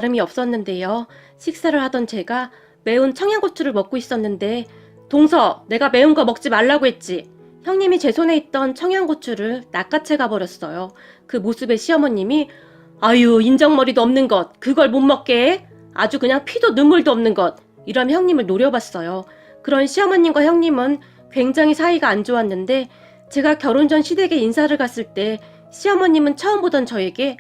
다름이 없었는데요. 식사를 하던 제가 매운 청양고추를 먹고 있었는데 동서, 내가 매운 거 먹지 말라고 했지. 형님이 제 손에 있던 청양고추를 낚아채 가버렸어요. 그 모습에 시어머님이 아유 인정머리도 없는 것 그걸 못 먹게 해? 아주 그냥 피도 눈물도 없는 것 이러며 형님을 노려봤어요. 그런 시어머님과 형님은 굉장히 사이가 안 좋았는데 제가 결혼 전 시댁에 인사를 갔을 때 시어머님은 처음 보던 저에게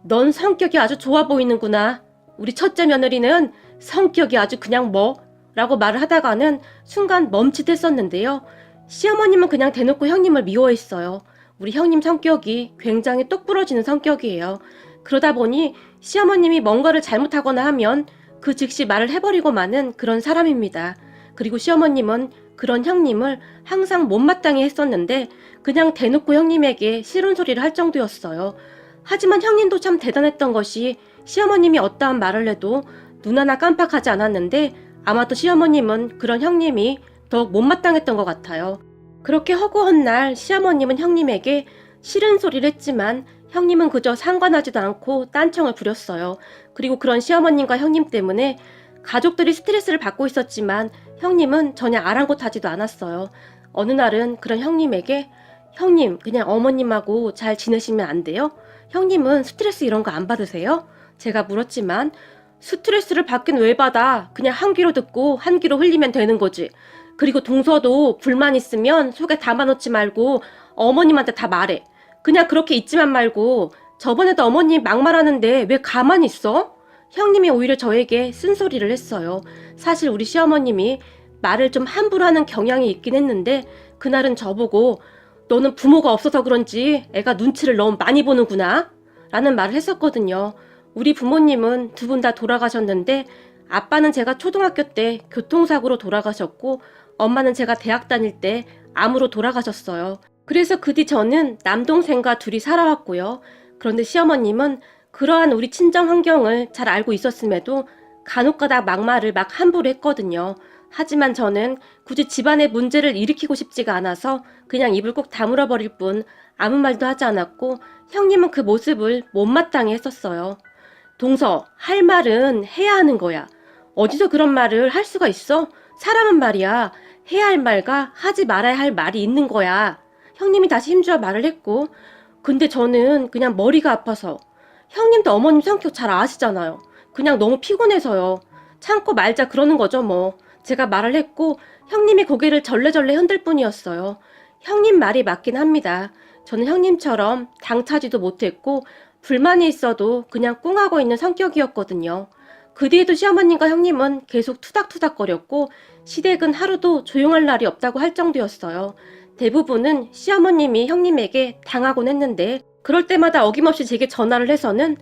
넌 성격이 아주 좋아 보이는구나. 우리 첫째 며느리는 성격이 아주 그냥 뭐? 라고 말을 하다가는 순간 멈칫했었는데요. 시어머님은 그냥 대놓고 형님을 미워했어요. 우리 형님 성격이 굉장히 똑부러지는 성격이에요. 그러다 보니 시어머님이 뭔가를 잘못하거나 하면 그 즉시 말을 해버리고 마는 그런 사람입니다. 그리고 시어머님은 그런 형님을 항상 못마땅해 했었는데 그냥 대놓고 형님에게 싫은 소리를 할 정도였어요. 하지만 형님도 참 대단했던 것이 시어머님이 어떠한 말을 해도 눈 하나 깜빡하지 않았는데 아마도 시어머님은 그런 형님이 더욱 못마땅했던 것 같아요. 그렇게 허구한 날 시어머님은 형님에게 싫은 소리를 했지만 형님은 그저 상관하지도 않고 딴청을 부렸어요. 그리고 그런 시어머님과 형님 때문에 가족들이 스트레스를 받고 있었지만 형님은 전혀 아랑곳하지도 않았어요. 어느 날은 그런 형님에게 형님 그냥 어머님하고 잘 지내시면 안 돼요? 형님은 스트레스 이런 거 안 받으세요? 제가 물었지만 스트레스를 받긴 왜 받아? 그냥 한 귀로 듣고 한 귀로 흘리면 되는 거지. 그리고 동서도 불만 있으면 속에 담아놓지 말고 어머님한테 다 말해. 그냥 그렇게 있지만 말고 저번에도 어머님 막말하는데 왜 가만히 있어? 형님이 오히려 저에게 쓴소리를 했어요. 사실 우리 시어머님이 말을 좀 함부로 하는 경향이 있긴 했는데 그날은 저보고 너는 부모가 없어서 그런지 애가 눈치를 너무 많이 보는구나 라는 말을 했었거든요. 우리 부모님은 두 분 다 돌아가셨는데 아빠는 제가 초등학교 때 교통사고로 돌아가셨고 엄마는 제가 대학 다닐 때 암으로 돌아가셨어요. 그래서 그 뒤 저는 남동생과 둘이 살아왔고요. 그런데 시어머님은 그러한 우리 친정 환경을 잘 알고 있었음에도 간혹가다 막말을 막 함부로 했거든요. 하지만 저는 굳이 집안의 문제를 일으키고 싶지가 않아서 그냥 입을 꼭 다물어 버릴 뿐 아무 말도 하지 않았고 형님은 그 모습을 못마땅해 했었어요. 동서, 할 말은 해야 하는 거야. 어디서 그런 말을 할 수가 있어? 사람은 말이야. 해야 할 말과 하지 말아야 할 말이 있는 거야. 형님이 다시 힘주어 말을 했고 근데 저는 그냥 머리가 아파서 형님도 어머님 성격 잘 아시잖아요. 그냥 너무 피곤해서요. 참고 말자 그러는 거죠 뭐. 제가 말을 했고 형님이 고개를 절레절레 흔들 뿐이었어요. 형님 말이 맞긴 합니다. 저는 형님처럼 당차지도 못했고 불만이 있어도 그냥 꿍하고 있는 성격이었거든요. 그 뒤에도 시어머님과 형님은 계속 투닥투닥거렸고 시댁은 하루도 조용할 날이 없다고 할 정도였어요. 대부분은 시어머님이 형님에게 당하곤 했는데 그럴 때마다 어김없이 제게 전화를 해서는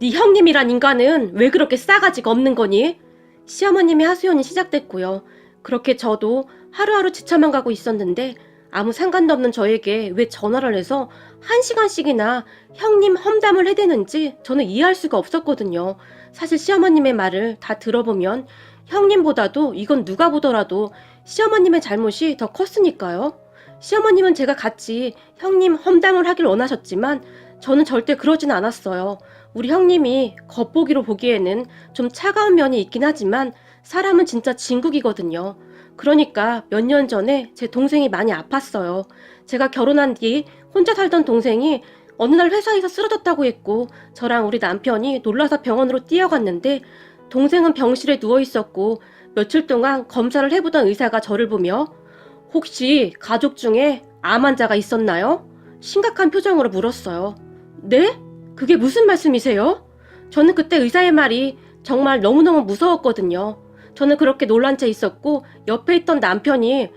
네 형님이란 인간은 왜 그렇게 싸가지가 없는 거니? 시어머님의 하소연이 시작됐고요. 그렇게 저도 하루하루 지쳐만 가고 있었는데 아무 상관도 없는 저에게 왜 전화를 해서 1시간씩이나 형님 험담을 해대는지 저는 이해할 수가 없었거든요. 사실 시어머님의 말을 다 들어보면 형님보다도 이건 누가 보더라도 시어머님의 잘못이 더 컸으니까요. 시어머님은 제가 같이 형님 험담을 하길 원하셨지만 저는 절대 그러진 않았어요. 우리 형님이 겉보기로 보기에는 좀 차가운 면이 있긴 하지만 사람은 진짜 진국이거든요. 그러니까 몇 년 전에 제 동생이 많이 아팠어요. 제가 결혼한 뒤 혼자 살던 동생이 어느 날 회사에서 쓰러졌다고 했고 저랑 우리 남편이 놀라서 병원으로 뛰어갔는데 동생은 병실에 누워있었고 며칠 동안 검사를 해보던 의사가 저를 보며 혹시 가족 중에 암 환자가 있었나요? 심각한 표정으로 물었어요. 네? 그게 무슨 말씀이세요? 저는 그때 의사의 말이 정말 너무너무 무서웠거든요. 저는 그렇게 놀란 채 있었고 옆에 있던 남편이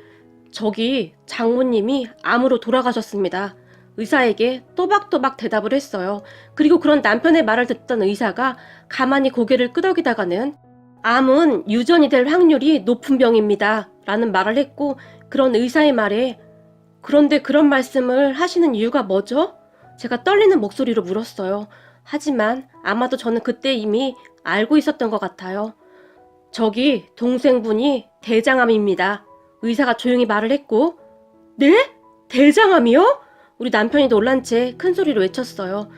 저기 장모님이 암으로 돌아가셨습니다. 의사에게 또박또박 대답을 했어요. 그리고 그런 남편의 말을 듣던 의사가 가만히 고개를 끄덕이다가는 암은 유전이 될 확률이 높은 병입니다. 라는 말을 했고 그런 의사의 말에 그런데 그런 말씀을 하시는 이유가 뭐죠? 제가 떨리는 목소리로 물었어요. 하지만 아마도 저는 그때 이미 알고 있었던 것 같아요. 저기 동생분이 대장암입니다. 의사가 조용히 말을 했고 네? 대장암이요? 우리 남편이 놀란 채 큰 소리로 외쳤어요.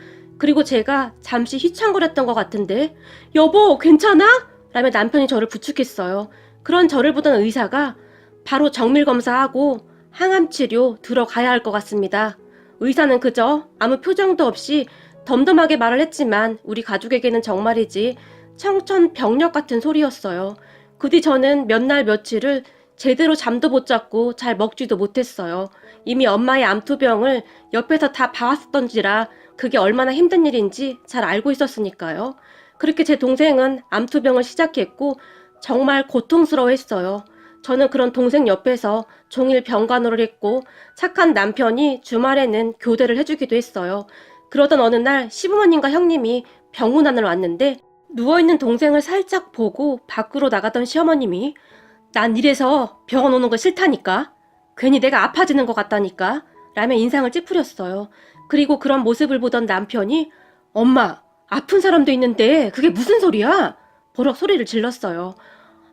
그리고 제가 잠시 휘청거렸던 것 같은데 여보 괜찮아? 라며 남편이 저를 부축했어요. 그런 저를 보던 의사가 바로 정밀검사하고 항암치료 들어가야 할 것 같습니다. 의사는 그저 아무 표정도 없이 덤덤하게 말을 했지만 우리 가족에게는 정말이지 청천벽력 같은 소리였어요. 그 뒤 저는 몇 날 며칠을 제대로 잠도 못 잤고 잘 먹지도 못했어요. 이미 엄마의 암투병을 옆에서 다 봐왔었던지라 그게 얼마나 힘든 일인지 잘 알고 있었으니까요. 그렇게 제 동생은 암투병을 시작했고 정말 고통스러워했어요. 저는 그런 동생 옆에서 종일 병간호를 했고 착한 남편이 주말에는 교대를 해주기도 했어요. 그러던 어느 날 시부모님과 형님이 병문안을 왔는데 누워있는 동생을 살짝 보고 밖으로 나가던 시어머님이 난 이래서 병원 오는 거 싫다니까. 괜히 내가 아파지는 것 같다니까. 라며 인상을 찌푸렸어요. 그리고 그런 모습을 보던 남편이 엄마, 아픈 사람도 있는데 그게 무슨 소리야? 버럭 소리를 질렀어요.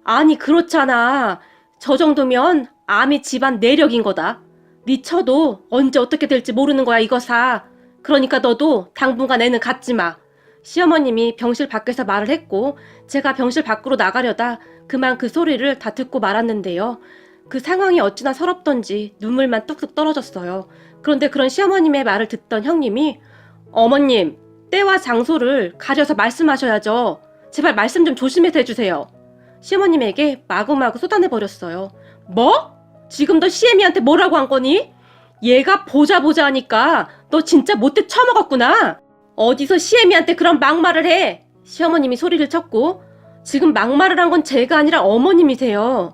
아니 그렇잖아. 저 정도면 암이 집안 내력인 거다. 미쳐도 언제 어떻게 될지 모르는 거야 이거사. 그러니까 너도 당분간 애는 갖지 마. 시어머님이 병실 밖에서 말을 했고 제가 병실 밖으로 나가려다 그만 그 소리를 다 듣고 말았는데요. 그 상황이 어찌나 서럽던지 눈물만 뚝뚝 떨어졌어요. 그런데 그런 시어머님의 말을 듣던 형님이 어머님, 때와 장소를 가려서 말씀하셔야죠. 제발 말씀 좀 조심해서 해주세요. 시어머님에게 마구마구 쏟아내버렸어요. 뭐? 지금 너 시애미한테 뭐라고 한 거니? 얘가 보자 하니까 너 진짜 못돼 처먹었구나. 어디서 시애미한테 그런 막말을 해? 시어머님이 소리를 쳤고 지금 막말을 한 건 제가 아니라 어머님이세요.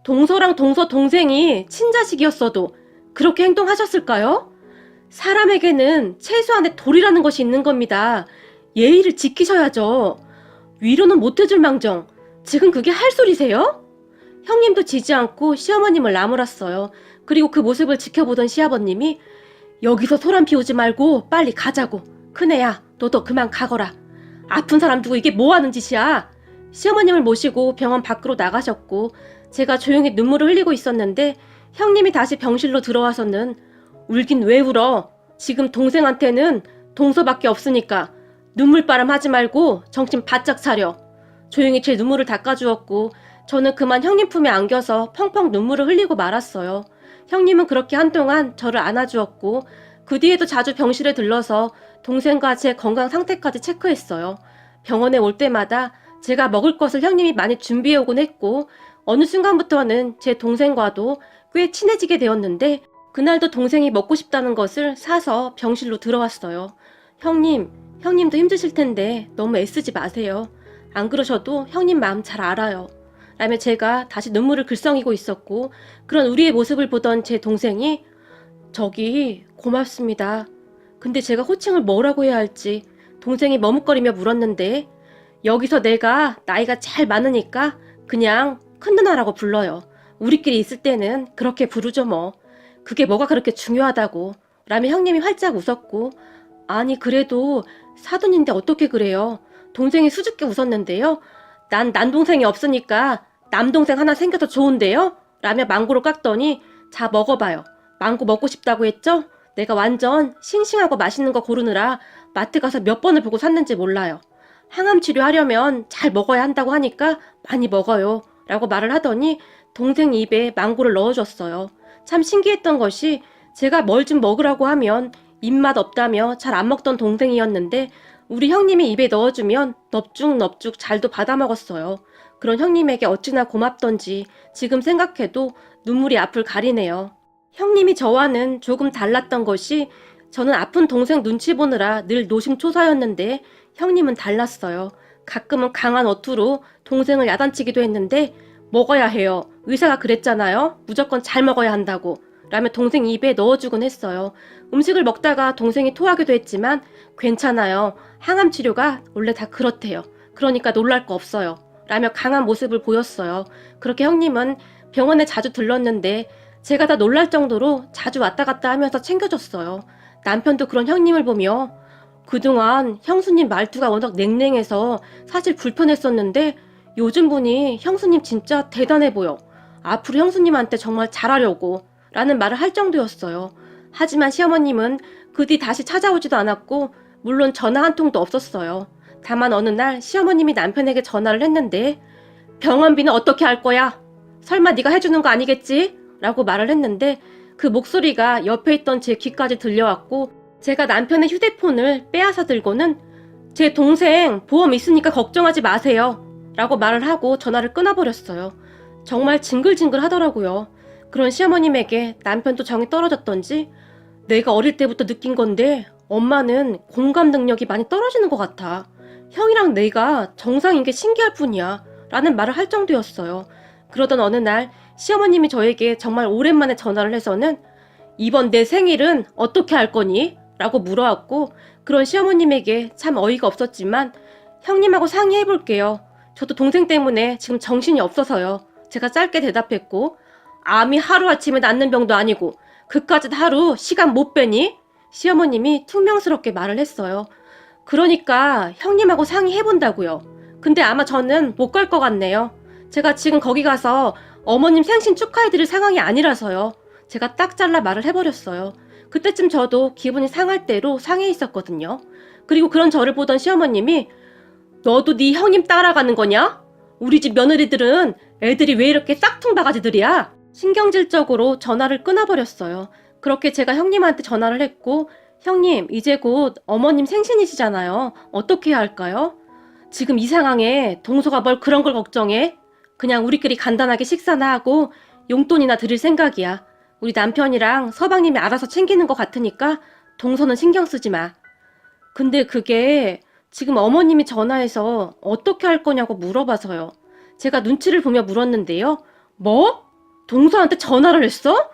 동서랑 동서 동생이 친자식이었어도 그렇게 행동하셨을까요? 사람에게는 최소한의 도리라는 것이 있는 겁니다. 예의를 지키셔야죠. 위로는 못해줄 망정 지금 그게 할 소리세요? 형님도 지지 않고 시어머님을 나무랐어요. 그리고 그 모습을 지켜보던 시아버님이 여기서 소란 피우지 말고 빨리 가자고. 큰애야 너도 그만 가거라. 아픈 사람 두고 이게 뭐하는 짓이야. 시어머님을 모시고 병원 밖으로 나가셨고 제가 조용히 눈물을 흘리고 있었는데 형님이 다시 병실로 들어와서는 울긴 왜 울어. 지금 동생한테는 동서밖에 없으니까 눈물바람 하지 말고 정신 바짝 차려. 조용히 제 눈물을 닦아주었고 저는 그만 형님 품에 안겨서 펑펑 눈물을 흘리고 말았어요. 형님은 그렇게 한동안 저를 안아주었고 그 뒤에도 자주 병실에 들러서 동생과 제 건강 상태까지 체크했어요. 병원에 올 때마다 제가 먹을 것을 형님이 많이 준비해 오곤 했고 어느 순간부터는 제 동생과도 꽤 친해지게 되었는데 그날도 동생이 먹고 싶다는 것을 사서 병실로 들어왔어요. 형님도 힘드실 텐데 너무 애쓰지 마세요. 안 그러셔도 형님 마음 잘 알아요. 라며 제가 다시 눈물을 글썽이고 있었고 그런 우리의 모습을 보던 제 동생이 저기 고맙습니다. 근데 제가 호칭을 뭐라고 해야 할지 동생이 머뭇거리며 물었는데 여기서 내가 나이가 잘 많으니까 그냥 큰 누나라고 불러요. 우리끼리 있을 때는 그렇게 부르죠 뭐. 그게 뭐가 그렇게 중요하다고. 라며 형님이 활짝 웃었고 아니 그래도 사돈인데 어떻게 그래요. 동생이 수줍게 웃었는데요. 난 남동생이 없으니까 남동생 하나 생겨서 좋은데요? 라며 망고를 깎더니 자 먹어봐요. 망고 먹고 싶다고 했죠? 내가 완전 싱싱하고 맛있는 거 고르느라 마트 가서 몇 번을 보고 샀는지 몰라요. 항암 치료하려면 잘 먹어야 한다고 하니까 많이 먹어요. 라고 말을 하더니 동생 입에 망고를 넣어줬어요. 참 신기했던 것이 제가 뭘 좀 먹으라고 하면 입맛 없다며 잘 안 먹던 동생이었는데 우리 형님이 입에 넣어주면 넙죽넙죽 잘도 받아먹었어요. 그런 형님에게 어찌나 고맙던지 지금 생각해도 눈물이 앞을 가리네요. 형님이 저와는 조금 달랐던 것이 저는 아픈 동생 눈치 보느라 늘 노심초사였는데 형님은 달랐어요. 가끔은 강한 어투로 동생을 야단치기도 했는데 먹어야 해요. 의사가 그랬잖아요. 무조건 잘 먹어야 한다고. 라며 동생 입에 넣어주곤 했어요. 음식을 먹다가 동생이 토하기도 했지만 괜찮아요. 항암 치료가 원래 다 그렇대요. 그러니까 놀랄 거 없어요. 라며 강한 모습을 보였어요. 그렇게 형님은 병원에 자주 들렀는데 제가 다 놀랄 정도로 자주 왔다 갔다 하면서 챙겨줬어요. 남편도 그런 형님을 보며 그동안 형수님 말투가 워낙 냉랭해서 사실 불편했었는데 요즘 보니 형수님 진짜 대단해 보여. 앞으로 형수님한테 정말 잘하려고 라는 말을 할 정도였어요. 하지만 시어머님은 그 뒤 다시 찾아오지도 않았고 물론 전화 한 통도 없었어요. 다만 어느 날 시어머님이 남편에게 전화를 했는데 병원비는 어떻게 할 거야? 설마 네가 해주는 거 아니겠지? 라고 말을 했는데 그 목소리가 옆에 있던 제 귀까지 들려왔고 제가 남편의 휴대폰을 빼앗아 들고는 제 동생 보험 있으니까 걱정하지 마세요. 라고 말을 하고 전화를 끊어버렸어요. 정말 징글징글 하더라고요. 그런 시어머님에게 남편도 정이 떨어졌던지 내가 어릴 때부터 느낀 건데 엄마는 공감 능력이 많이 떨어지는 것 같아. 형이랑 내가 정상인 게 신기할 뿐이야. 라는 말을 할 정도였어요. 그러던 어느 날 시어머님이 저에게 정말 오랜만에 전화를 해서는 이번 내 생일은 어떻게 할 거니? 라고 물어왔고 그런 시어머님에게 참 어이가 없었지만 형님하고 상의해볼게요. 저도 동생 때문에 지금 정신이 없어서요. 제가 짧게 대답했고 암이 하루아침에 낫는 병도 아니고 그까짓 하루 시간 못 빼니? 시어머님이 퉁명스럽게 말을 했어요. 그러니까 형님하고 상의해본다고요. 근데 아마 저는 못 갈 것 같네요. 제가 지금 거기 가서 어머님 생신 축하해드릴 상황이 아니라서요. 제가 딱 잘라 말을 해버렸어요. 그때쯤 저도 기분이 상할 대로 상해 있었거든요. 그리고 그런 저를 보던 시어머님이 너도 네 형님 따라가는 거냐? 우리 집 며느리들은 애들이 왜 이렇게 싹퉁바가지들이야? 신경질적으로 전화를 끊어버렸어요. 그렇게 제가 형님한테 전화를 했고 형님 이제 곧 어머님 생신이시잖아요. 어떻게 해야 할까요? 지금 이 상황에 동서가 뭘 그런 걸 걱정해? 그냥 우리끼리 간단하게 식사나 하고 용돈이나 드릴 생각이야. 우리 남편이랑 서방님이 알아서 챙기는 것 같으니까 동서는 신경 쓰지 마. 근데 그게 지금 어머님이 전화해서 어떻게 할 거냐고 물어봐서요. 제가 눈치를 보며 물었는데요. 뭐? 동서한테 전화를 했어?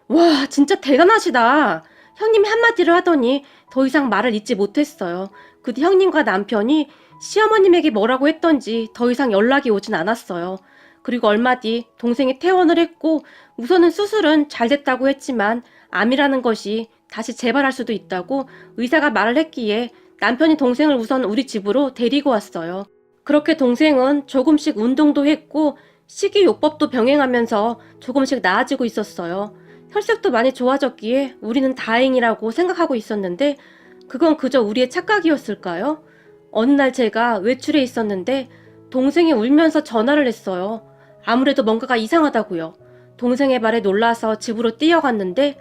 와, 진짜 대단하시다. 형님이 한마디를 하더니 더 이상 말을 잇지 못했어요. 그 뒤 형님과 남편이 시어머님에게 뭐라고 했던지 더 이상 연락이 오진 않았어요. 그리고 얼마 뒤 동생이 퇴원을 했고 우선은 수술은 잘 됐다고 했지만 암이라는 것이 다시 재발할 수도 있다고 의사가 말을 했기에 남편이 동생을 우선 우리 집으로 데리고 왔어요. 그렇게 동생은 조금씩 운동도 했고 식이요법도 병행하면서 조금씩 나아지고 있었어요. 혈색도 많이 좋아졌기에 우리는 다행이라고 생각하고 있었는데 그건 그저 우리의 착각이었을까요? 어느 날 제가 외출에 있었는데 동생이 울면서 전화를 했어요. 아무래도 뭔가가 이상하다고요. 동생의 말에 놀라서 집으로 뛰어갔는데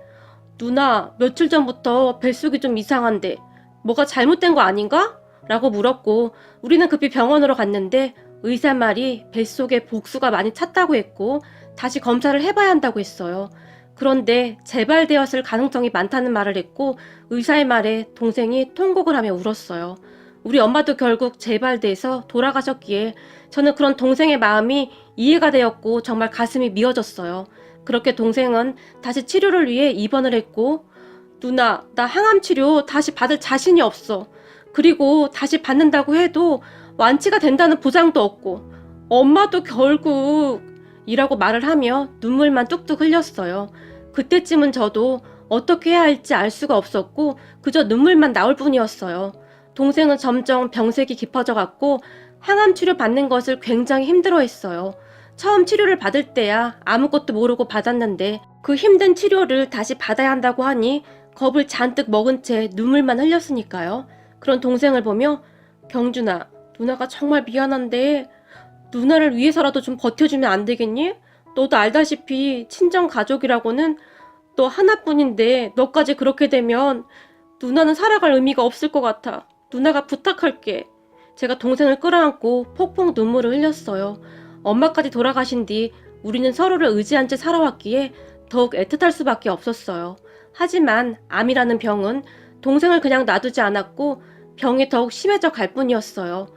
누나, 며칠 전부터 뱃속이 좀 이상한데 뭐가 잘못된 거 아닌가? 라고 물었고 우리는 급히 병원으로 갔는데 의사 말이 뱃속에 복수가 많이 찼다고 했고 다시 검사를 해봐야 한다고 했어요. 그런데 재발되었을 가능성이 많다는 말을 했고 의사의 말에 동생이 통곡을 하며 울었어요. 우리 엄마도 결국 재발돼서 돌아가셨기에 저는 그런 동생의 마음이 이해가 되었고 정말 가슴이 미어졌어요. 그렇게 동생은 다시 치료를 위해 입원을 했고 누나, 나 항암 치료 다시 받을 자신이 없어. 그리고 다시 받는다고 해도 완치가 된다는 보장도 없고 엄마도 결국 이라고 말을 하며 눈물만 뚝뚝 흘렸어요. 그때쯤은 저도 어떻게 해야 할지 알 수가 없었고 그저 눈물만 나올 뿐이었어요. 동생은 점점 병색이 깊어져 갔고 항암 치료 받는 것을 굉장히 힘들어했어요. 처음 치료를 받을 때야 아무것도 모르고 받았는데 그 힘든 치료를 다시 받아야 한다고 하니 겁을 잔뜩 먹은 채 눈물만 흘렸으니까요. 그런 동생을 보며 경준아, 누나가 정말 미안한데 누나를 위해서라도 좀 버텨주면 안 되겠니? 너도 알다시피 친정 가족이라고는 너 하나뿐인데 너까지 그렇게 되면 누나는 살아갈 의미가 없을 것 같아. 누나가 부탁할게. 제가 동생을 끌어안고 폭폭 눈물을 흘렸어요. 엄마까지 돌아가신 뒤 우리는 서로를 의지한 채 살아왔기에 더욱 애틋할 수밖에 없었어요. 하지만 암이라는 병은 동생을 그냥 놔두지 않았고 병이 더욱 심해져 갈 뿐이었어요.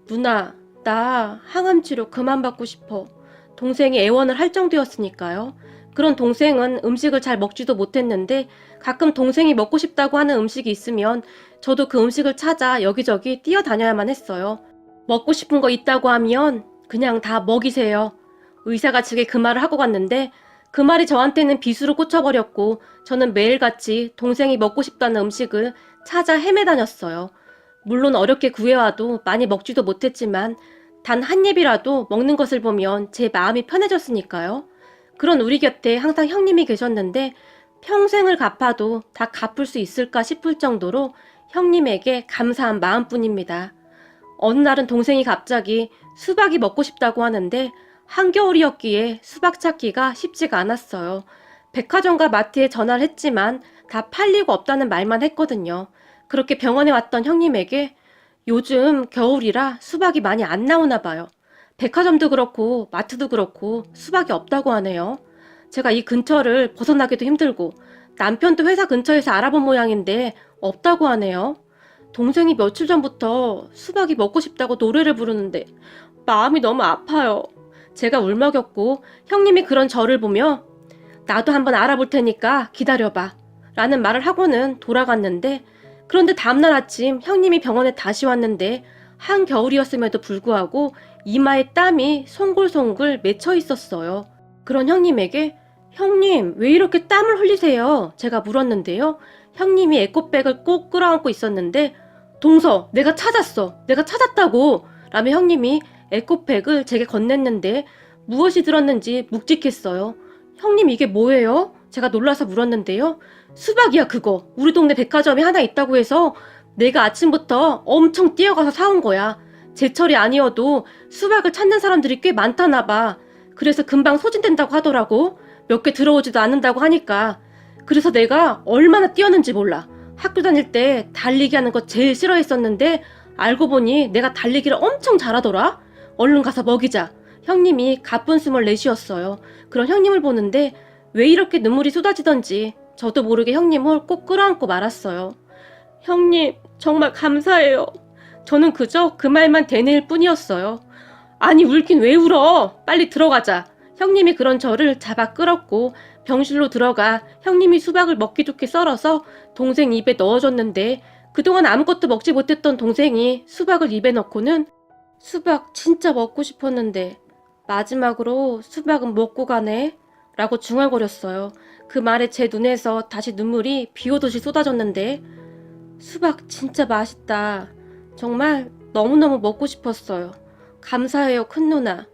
누나, 나 항암 치료 그만 받고 싶어. 동생이 애원을 할 정도였으니까요. 그런 동생은 음식을 잘 먹지도 못했는데 가끔 동생이 먹고 싶다고 하는 음식이 있으면 저도 그 음식을 찾아 여기저기 뛰어다녀야만 했어요. 먹고 싶은 거 있다고 하면 그냥 다 먹이세요. 의사가 즉에 그 말을 하고 갔는데 그 말이 저한테는 비수로 꽂혀버렸고 저는 매일같이 동생이 먹고 싶다는 음식을 찾아 헤매다녔어요. 물론 어렵게 구해와도 많이 먹지도 못했지만 단 한 입이라도 먹는 것을 보면 제 마음이 편해졌으니까요. 그런 우리 곁에 항상 형님이 계셨는데 평생을 갚아도 다 갚을 수 있을까 싶을 정도로 형님에게 감사한 마음뿐입니다. 어느 날은 동생이 갑자기 수박이 먹고 싶다고 하는데 한겨울이었기에 수박 찾기가 쉽지가 않았어요. 백화점과 마트에 전화를 했지만 다 팔리고 없다는 말만 했거든요. 그렇게 병원에 왔던 형님에게 요즘 겨울이라 수박이 많이 안 나오나 봐요. 백화점도 그렇고 마트도 그렇고 수박이 없다고 하네요. 제가 이 근처를 벗어나기도 힘들고 남편도 회사 근처에서 알아본 모양인데 없다고 하네요. 동생이 며칠 전부터 수박이 먹고 싶다고 노래를 부르는데 마음이 너무 아파요. 제가 울먹였고 형님이 그런 저를 보며 나도 한번 알아볼 테니까 기다려봐 라는 말을 하고는 돌아갔는데, 그런데 다음날 아침 형님이 병원에 다시 왔는데 한겨울이었음에도 불구하고 이마에 땀이 송글송글 맺혀 있었어요. 그런 형님에게 형님 왜 이렇게 땀을 흘리세요? 제가 물었는데요. 형님이 에코백을 꼭 끌어안고 있었는데 동서 내가 찾았어. 내가 찾았다고 라며 형님이 에코백을 제게 건넸는데 무엇이 들었는지 묵직했어요. 형님 이게 뭐예요? 제가 놀라서 물었는데요. 수박이야 그거. 우리 동네 백화점에 하나 있다고 해서 내가 아침부터 엄청 뛰어가서 사온 거야. 제철이 아니어도 수박을 찾는 사람들이 꽤 많다나 봐. 그래서 금방 소진된다고 하더라고. 몇 개 들어오지도 않는다고 하니까. 그래서 내가 얼마나 뛰었는지 몰라. 학교 다닐 때 달리기 하는 거 제일 싫어했었는데 알고 보니 내가 달리기를 엄청 잘하더라. 얼른 가서 먹이자. 형님이 가쁜 숨을 내쉬었어요. 그런 형님을 보는데 왜 이렇게 눈물이 쏟아지던지 저도 모르게 형님을 꼭 끌어안고 말았어요. 형님 정말 감사해요. 저는 그저 그 말만 되뇌일 뿐이었어요. 아니 울긴 왜 울어. 빨리 들어가자. 형님이 그런 저를 잡아 끌었고 병실로 들어가 형님이 수박을 먹기 좋게 썰어서 동생 입에 넣어줬는데 그동안 아무것도 먹지 못했던 동생이 수박을 입에 넣고는 수박 진짜 먹고 싶었는데 마지막으로 수박은 먹고 가네 라고 중얼거렸어요. 그 말에 제 눈에서 다시 눈물이 비오듯이 쏟아졌는데 수박 진짜 맛있다. 정말 너무너무 먹고 싶었어요. 감사해요 큰 누나.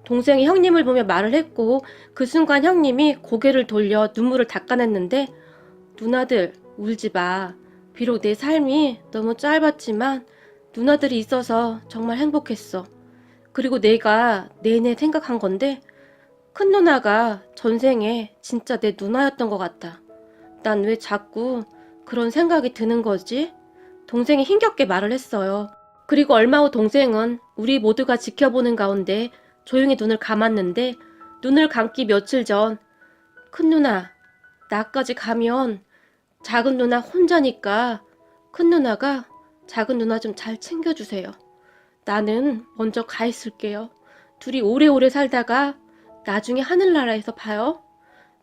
동생이 형님을 보며 말을 했고 그 순간 형님이 고개를 돌려 눈물을 닦아냈는데 누나들 울지 마. 비록 내 삶이 너무 짧았지만 누나들이 있어서 정말 행복했어. 그리고 내가 내내 생각한 건데 큰 누나가 전생에 진짜 내 누나였던 것 같다. 난 왜 자꾸 그런 생각이 드는 거지? 동생이 힘겹게 말을 했어요. 그리고 얼마 후 동생은 우리 모두가 지켜보는 가운데 조용히 눈을 감았는데 눈을 감기 며칠 전 큰 누나 나까지 가면 작은 누나 혼자니까 큰 누나가 작은 누나 좀 잘 챙겨주세요. 나는 먼저 가 있을게요. 둘이 오래오래 살다가 나중에 하늘나라에서 봐요.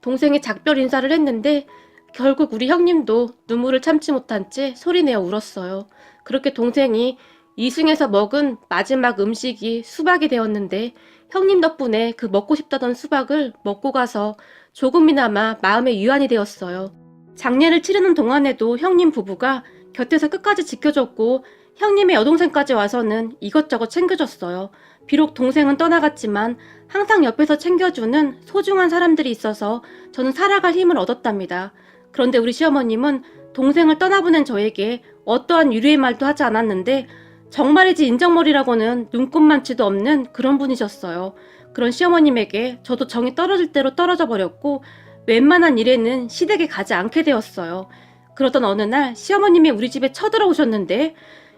동생이 작별 인사를 했는데 결국 우리 형님도 눈물을 참지 못한 채 소리내어 울었어요. 그렇게 동생이 이승에서 먹은 마지막 음식이 수박이 되었는데 형님 덕분에 그 먹고 싶다던 수박을 먹고 가서 조금이나마 마음의 유안이 되었어요. 장례를 치르는 동안에도 형님 부부가 곁에서 끝까지 지켜줬고 형님의 여동생까지 와서는 이것저것 챙겨줬어요. 비록 동생은 떠나갔지만 항상 옆에서 챙겨주는 소중한 사람들이 있어서 저는 살아갈 힘을 얻었답니다. 그런데 우리 시어머님은 동생을 떠나보낸 저에게 어떠한 유례의 말도 하지 않았는데 정말이지 인정머리라고는 눈꼽만치도 없는 그런 분이셨어요. 그런 시어머님에게 저도 정이 떨어질 대로 떨어져 버렸고 웬만한 일에는 시댁에 가지 않게 되었어요. 그러던 어느 날 시어머님이 우리 집에 쳐들어오셨는데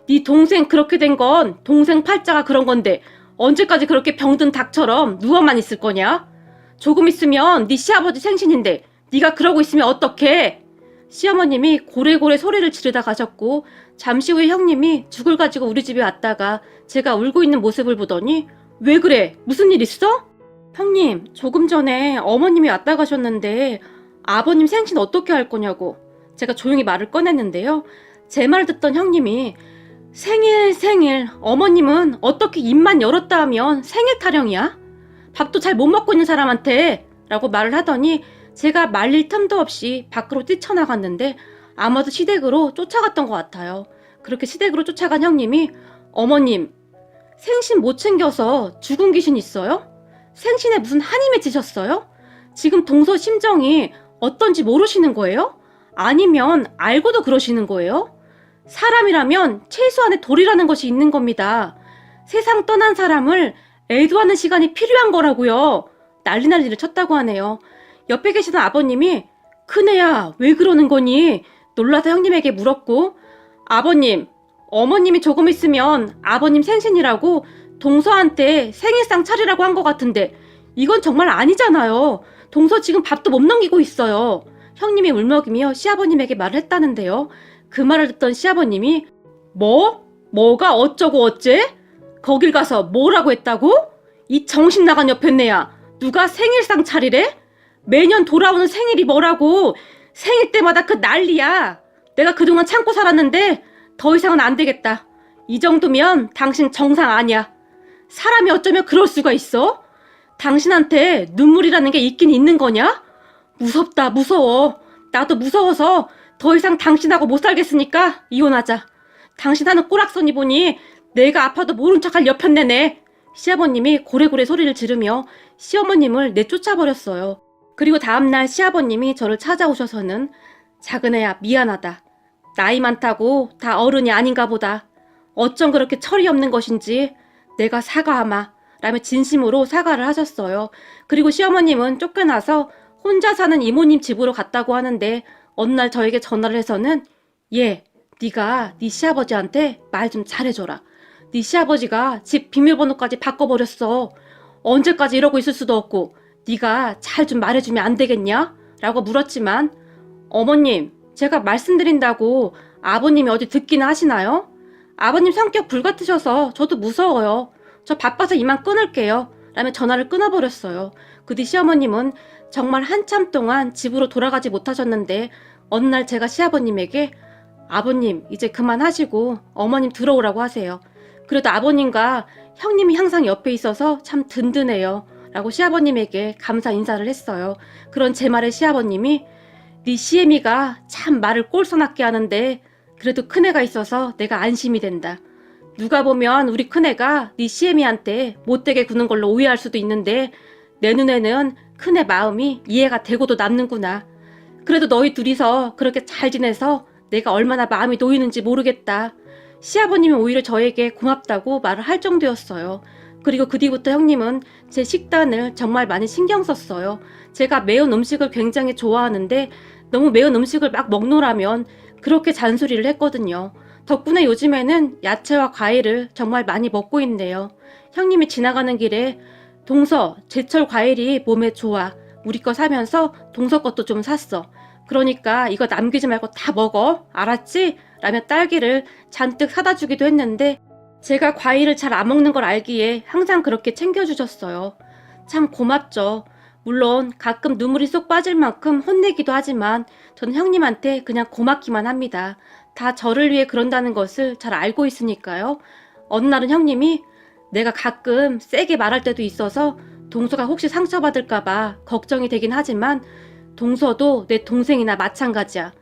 네 동생 그렇게 된 건 동생 팔자가 그런 건데 언제까지 그렇게 병든 닭처럼 누워만 있을 거냐? 조금 있으면 네 시아버지 생신인데 네가 그러고 있으면 어떡해? 시어머님이 고래고래 소리를 지르다 가셨고 잠시 후에 형님이 죽을 가지고 우리 집에 왔다가 제가 울고 있는 모습을 보더니 왜 그래? 무슨 일 있어? 형님 조금 전에 어머님이 왔다 가셨는데 아버님 생신 어떻게 할 거냐고 제가 조용히 말을 꺼냈는데요. 제 말 듣던 형님이 생일 어머님은 어떻게 입만 열었다 하면 생일 타령이야? 밥도 잘 못 먹고 있는 사람한테 라고 말을 하더니 제가 말릴 틈도 없이 밖으로 뛰쳐나갔는데 아마도 시댁으로 쫓아갔던 것 같아요. 그렇게 시댁으로 쫓아간 형님이 어머님 생신 못 챙겨서 죽은 귀신 있어요? 생신에 무슨 한이 맺히셨어요? 지금 동서 심정이 어떤지 모르시는 거예요? 아니면 알고도 그러시는 거예요? 사람이라면 최소한의 도리라는 것이 있는 겁니다. 세상 떠난 사람을 애도하는 시간이 필요한 거라고요. 난리를 쳤다고 하네요. 옆에 계시던 아버님이 큰애야 왜 그러는 거니? 놀라서 형님에게 물었고 아버님, 어머님이 조금 있으면 아버님 생신이라고 동서한테 생일상 차리라고 한 것 같은데 이건 정말 아니잖아요. 동서 지금 밥도 못 넘기고 있어요. 형님이 울먹이며 시아버님에게 말을 했다는데요. 그 말을 듣던 시아버님이 뭐? 뭐가 어쩌고 어째? 거길 가서 뭐라고 했다고? 이 정신 나간 옆에네야. 누가 생일상 차리래? 매년 돌아오는 생일이 뭐라고? 생일 때마다 그 난리야. 내가 그동안 참고 살았는데 더 이상은 안 되겠다. 이 정도면 당신 정상 아니야. 사람이 어쩌면 그럴 수가 있어? 당신한테 눈물이라는 게 있긴 있는 거냐? 무섭다, 무서워. 나도 무서워서 더 이상 당신하고 못 살겠으니까 이혼하자. 당신 하는 꼬락서니 보니 내가 아파도 모른 척할 여편네네. 시아버님이 고래고래 소리를 지르며 시어머님을 내쫓아버렸어요. 그리고 다음날 시아버님이 저를 찾아오셔서는 작은애야 미안하다. 나이 많다고 다 어른이 아닌가 보다. 어쩜 그렇게 철이 없는 것인지 내가 사과하마 라며 진심으로 사과를 하셨어요. 그리고 시어머님은 쫓겨나서 혼자 사는 이모님 집으로 갔다고 하는데 어느 날 저에게 전화를 해서는 얘, 네가 네 시아버지한테 말 좀 잘해줘라. 네 시아버지가 집 비밀번호까지 바꿔버렸어. 언제까지 이러고 있을 수도 없고 네가 잘 좀 말해주면 안 되겠냐? 라고 물었지만 어머님, 제가 말씀드린다고 아버님이 어디 듣기나 하시나요? 아버님 성격 불같으셔서 저도 무서워요. 저 바빠서 이만 끊을게요. 라며 전화를 끊어버렸어요. 그 뒤 시어머님은 정말 한참 동안 집으로 돌아가지 못하셨는데 어느 날 제가 시아버님에게 아버님 이제 그만하시고 어머님 들어오라고 하세요. 그래도 아버님과 형님이 항상 옆에 있어서 참 든든해요. 라고 시아버님에게 감사 인사를 했어요. 그런 제 말에 시아버님이 네 시애미가 참 말을 꼴소납게 하는데 그래도 큰애가 있어서 내가 안심이 된다. 누가 보면 우리 큰애가 네 시애미한테 못되게 구는 걸로 오해할 수도 있는데 내 눈에는 큰애 마음이 이해가 되고도 남는구나. 그래도 너희 둘이서 그렇게 잘 지내서 내가 얼마나 마음이 놓이는지 모르겠다. 시아버님이 오히려 저에게 고맙다고 말을 할 정도였어요. 그리고 그 뒤부터 형님은 제 식단을 정말 많이 신경 썼어요. 제가 매운 음식을 굉장히 좋아하는데 너무 매운 음식을 막 먹노라면 그렇게 잔소리를 했거든요. 덕분에 요즘에는 야채와 과일을 정말 많이 먹고 있네요. 형님이 지나가는 길에 동서, 제철 과일이 몸에 좋아. 우리 거 사면서 동서 것도 좀 샀어. 그러니까 이거 남기지 말고 다 먹어. 알았지? 라며 딸기를 잔뜩 사다 주기도 했는데 제가 과일을 잘 안 먹는 걸 알기에 항상 그렇게 챙겨주셨어요. 참 고맙죠. 물론 가끔 눈물이 쏙 빠질 만큼 혼내기도 하지만 저는 형님한테 그냥 고맙기만 합니다. 다 저를 위해 그런다는 것을 잘 알고 있으니까요. 어느 날은 형님이 내가 가끔 세게 말할 때도 있어서 동서가 혹시 상처받을까봐 걱정이 되긴 하지만 동서도 내 동생이나 마찬가지야.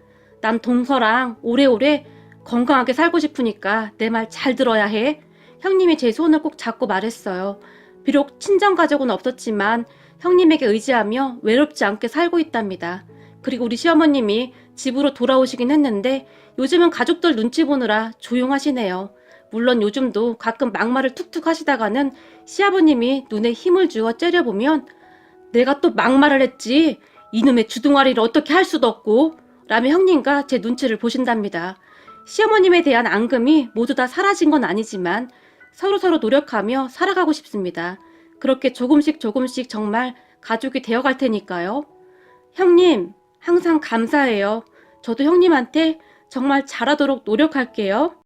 난 동서랑 오래오래 건강하게 살고 싶으니까 내 말 잘 들어야 해. 형님이 제 손을 꼭 잡고 말했어요. 비록 친정가족은 없었지만 형님에게 의지하며 외롭지 않게 살고 있답니다. 그리고 우리 시어머님이 집으로 돌아오시긴 했는데 요즘은 가족들 눈치 보느라 조용하시네요. 물론 요즘도 가끔 막말을 툭툭 하시다가는 시아버님이 눈에 힘을 주어 째려보면 내가 또 막말을 했지. 이놈의 주둥아리를 어떻게 할 수도 없고 라며 형님과 제 눈치를 보신답니다. 시어머님에 대한 앙금이 모두 다 사라진 건 아니지만 서로서로 노력하며 살아가고 싶습니다. 그렇게 조금씩 정말 가족이 되어갈 테니까요. 형님, 항상 감사해요. 저도 형님한테 정말 잘하도록 노력할게요.